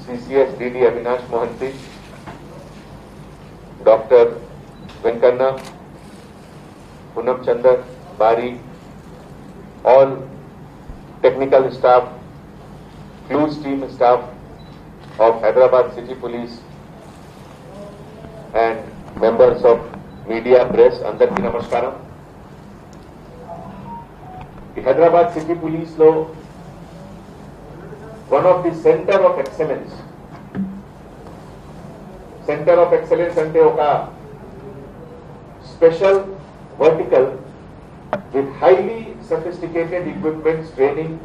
CCS DD Avinash Mohanty, Dr. Venkanna, Punam Chandar, Bari, all technical staff, Clues team staff of Hyderabad City Police and members of media, press, andarki namaskaram. The Hyderabad City Police law, one of the center of excellence. Center of excellence ante oka special vertical with highly sophisticated equipments, training,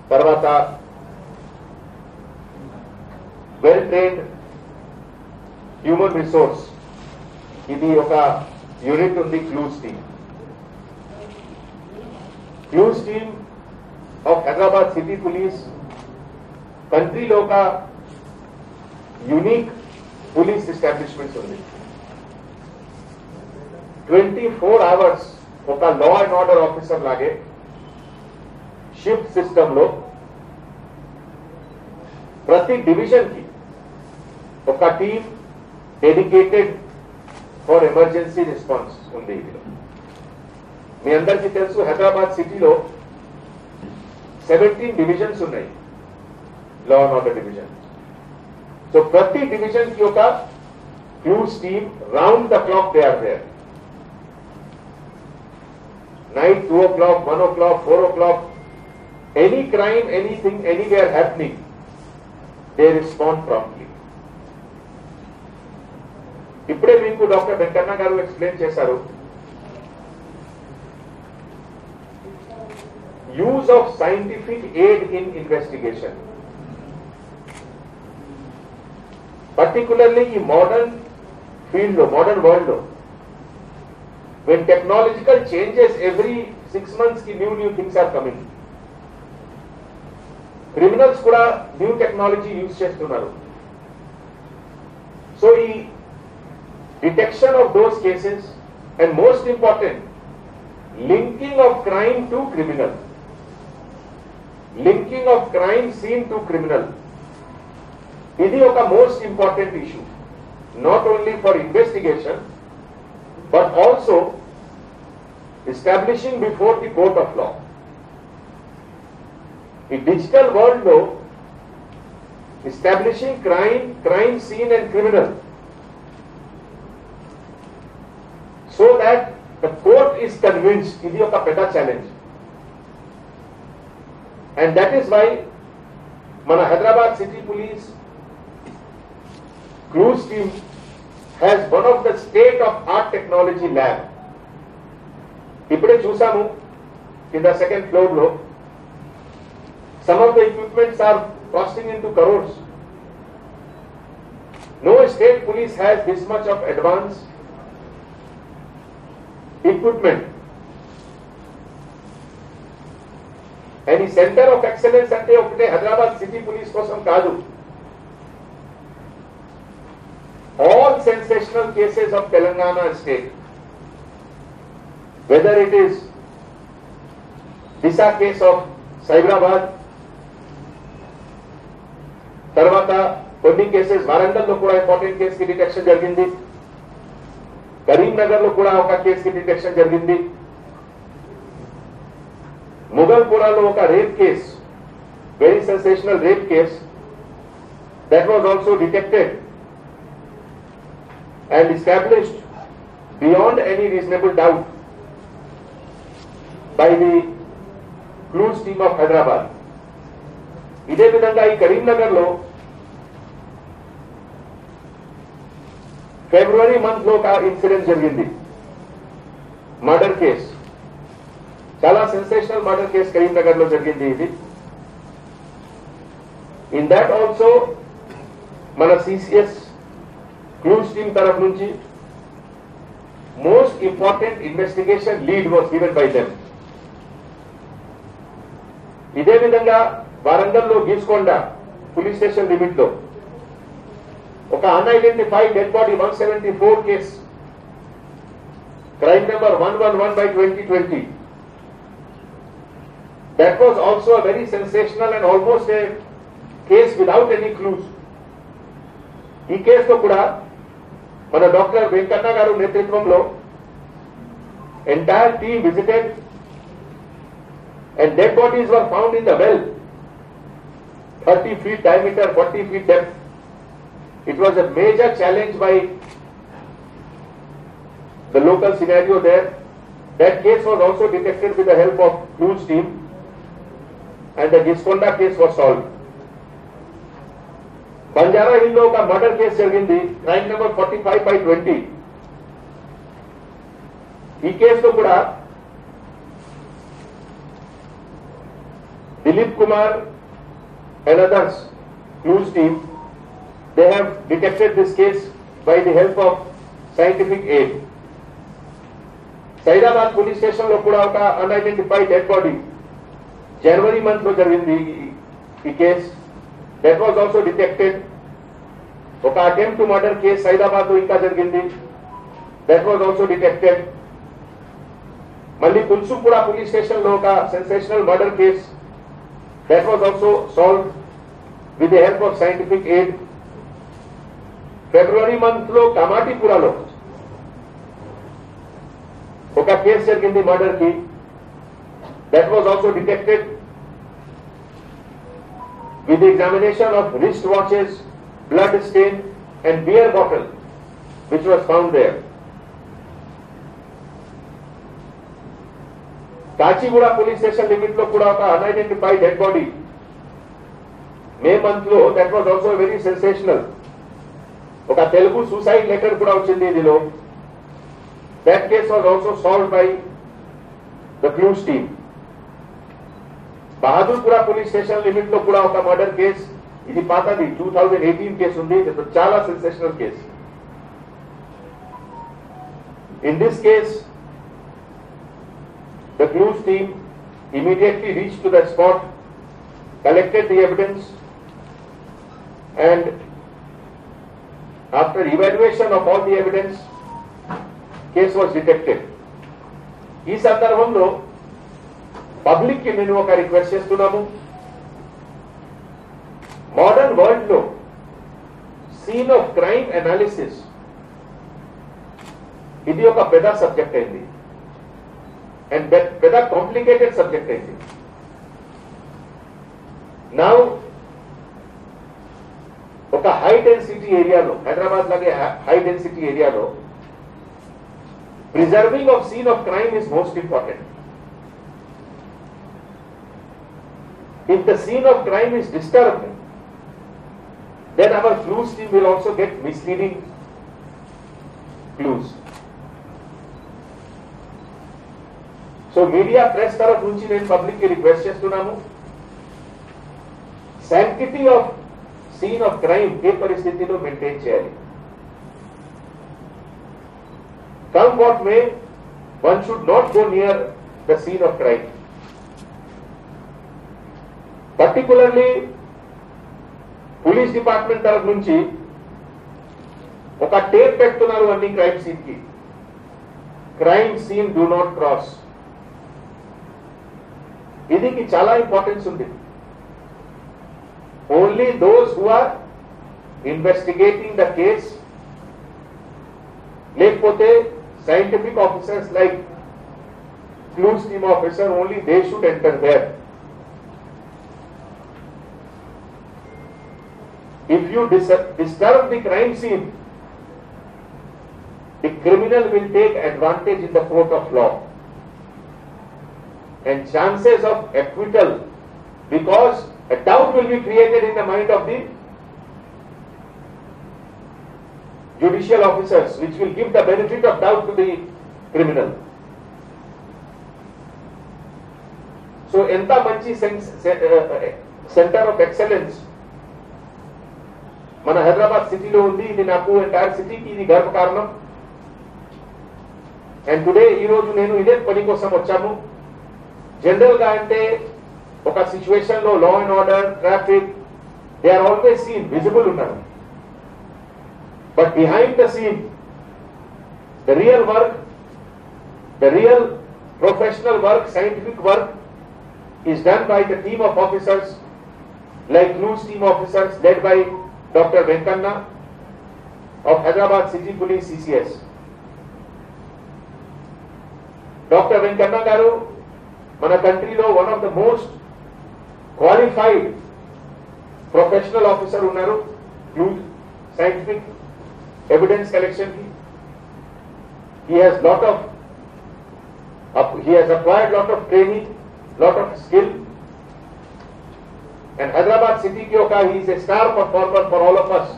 tarvata well trained human resource. Idi oka unit undi Clues team. Clues team of Hyderabad City Police country lo ka unique police establishments undi. 24 hours oka law and order officer lage shift system lo prati division ki oka team dedicated for emergency response undi. మీ అందరికీ తెలుసు హైదరాబాద్ సిటీలో 17 divisions ఉన్నాయి law and order division. So ప్రతి division కి ఒక clues team round the clock they are there. Night 2 o'clock, 1 o'clock, 4 o'clock, any crime, anything, anywhere happening, they respond promptly. ఇప్పుడే మీకు doctor Venkanna గారు ఎక్స్ప్లెయిన్ చేశారు. Use of scientific aid in investigation, particularly in modern field, modern world, when technological changes every 6 months, new things are coming. Criminals kuda new technology use chestunnaru. So, detection of those cases and most important, linking of crime to criminal. Linking of crime scene to criminal. This is a most important issue, not only for investigation, but also establishing before the court of law. In digital world, establishing crime scene and criminal, so that the court is convinced. This is a better challenge. And that is why Mana Hyderabad City Police Clues team has one of the state-of-art technology lab. Ippude chusamu in the second floor lo, some of the equipments are costing into crores. No state police has this much of advanced equipment. And the center of excellence ante okate Hyderabad City Police kosam kaadu. All sensational cases of Telangana state, whether it is Disha case of Cyberabad, tarvata konni cases Warangal lo kuda important case ki detection jarigindi, Karimnagar lo kuda oka case ki detection jarigindi, Mughal lo oka rape case, very sensational rape case, that was also detected and established beyond any reasonable doubt by the Clues team of Hyderabad. ఇదే విధంగా ఈ కరీంనగర్ లో ఫిబ్రవరి month లో ఒక incident జరిగింది, murder case. చాలా sensational murder case Karimnagar లో జరిగింది ఇది. ఇన్ దాట్ ఆల్సో మన సిసిఎస్ క్లూస్ టీమ్ తరఫు నుంచి most important investigation lead was given by them. ఇదే విధంగా వరంగల్ లో గీసుకొండ పోలీస్ స్టేషన్ లిమిట్ లో ఒక unidentified dead body 174 case, crime number 111/2020. That was also a very sensational and almost a case without any clues. ఈ కేసులో కూడా మన డాక్టర్ వెంకన్న గారు నేతృత్వంలో entire team visited and dead bodies were found in the well, 30 feet diameter, 40 feet depth. It was a major challenge by the local scenario there. That case was also detected with the help of clues team and the Gisconda case was solved. Banjara Hill lo ka murder case jarigindi, crime number 45/20. ఈ కేసులో కూడా Dilip Kumar and others, clues team, they have detected this case by the help of scientific aid. Saidabad police station lo kuda oka unidentified dead body January month lo jarigindi ee case, that was also detected. Oka attempt to murder case Saidabad lo inka jarigindi, that was also detected. Malli Kulsupura police station lo oka sensational murder case, that was also solved with the help of scientific aid. February month lo Kamatipura lo oka case jarigindi murder ki, that was also detected with the examination of wrist watches, blood stain and beer bottle which was found there. Kachigura police station limit lo kuda oka unidentified dead body May month lo, that was also very sensational. Oka Telugu suicide letter kuda vachindi idilo. That case was also solved by the clues team. Bahadurpura police station limit lo kuda oka murder case, idi patadi 2018 case undi, it is chala sensational case. In this case, the clues team immediately reached to the spot, collected the evidence and after evaluation of all the evidence, case was detected. ఈ సందర్భంలో public కి నేను ఒక request చేస్తున్నాము. Modern world లో scene of crime analysis ఇది ఒక పెద్ద సబ్జెక్ట్ అయింది అండ్ పెద్ద కాంప్లికేటెడ్ సబ్జెక్ట్ అయింది. నౌ ఒక హై డెన్సిటీ ఏరియాలో, హైదరాబాద్ లాగే హై డెన్సిటీ ఏరియాలో preserving of scene of crime is most important. If the scene of crime is disturbed, then our clues team will also get misleading clues. So media press taraf nunchi nenu public ki request chestunnanu, sanctity of scene of crime ఏ పరిస్థితిలో maintain చేయాలి. Come what may, one should not go near the scene of crime. Particularly, police department taraf nunchi oka tape pettunnaru anni crime scene ki. Crime scene do not cross. Idiki chala importance undi. Only those who are investigating the case, lekapothe scientific officers like clues team officer, only they should enter there. If you disturb the crime scene, the criminal will take advantage in the court of law and chances of acquittal, because a doubt will be created in the mind of the judicial officers, which will give the benefit of doubt to the criminal. So, enta manchi center of excellence మన హైదరాబాద్ సిటీలో ఉంది. ఇది నాకు entire సిటీకి ఇది గర్వ కారణం. And today ఈ రోజు నేను ఇదే పని కోసం వచ్చాము. జనరల్ గా అంటే ఒక సిచ్యువేషన్ లో law and order, traffic, they are always seen, visible ఉన్నారు. But behind the scene, the real work, the real professional work, scientific work is done by the team of officers like loose team officers led by Dr. Venkanna of Hyderabad City Police CCS. Dr. Venkanna garu, mana country lo one of the most qualified professional officer unnaru, scientific evidence collection ki. He has acquired lot of training, lot of skill, and Hyderabad City ki he is a star performer for all of us.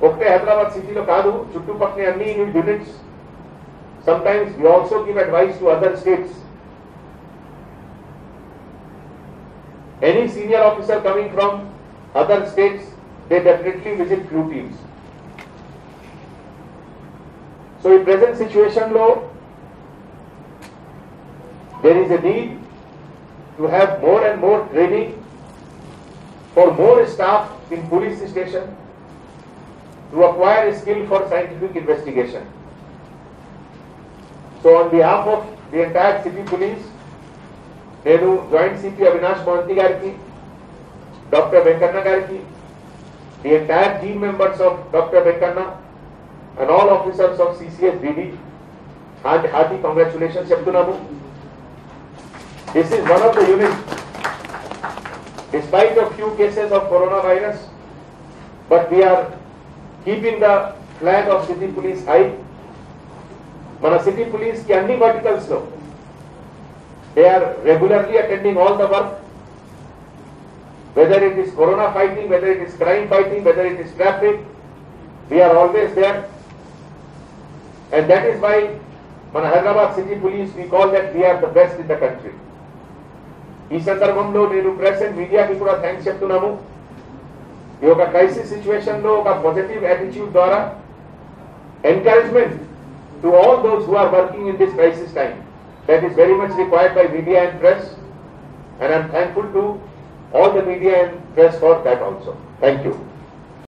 Okay, Hyderabad City lo kaadu, chuttupakne anni units. Sometimes we also give advice to other states. Any senior officer coming from other states, they definitely visit crew teams. So in present situation low, there is a need to have more and more training for more staff in police station to acquire a skill for scientific investigation. So on behalf of the entire city police, Nenu Joint CP Avinash Mohanty Gariki, Dr. Venkanna Gariki, the entire team members of Dr. Venkanna and all officers of CCS BD, hearty congratulations Cheptunamu. This is one of the units, despite a few cases of coronavirus, but we are keeping the flag of city police high. Mana city police ki anni verticals lo, they are regularly attending all the work, whether it is corona fighting, whether it is crime fighting, whether it is traffic, we are always there. And that is why Mana Hyderabad City Police, we call that we are the best in the country. ఈ సందర్భంలో నేను press and మీడియాకి కూడా thanks చెప్తున్నాము. ఈ ఒక crisis situation లో ఒక పాజిటివ్ యాటిట్యూడ్ ద్వారా encouragement to all those who are working in this crisis time. That is very much required by media and press, and I am thankful to all the media and press for that also. Thank you.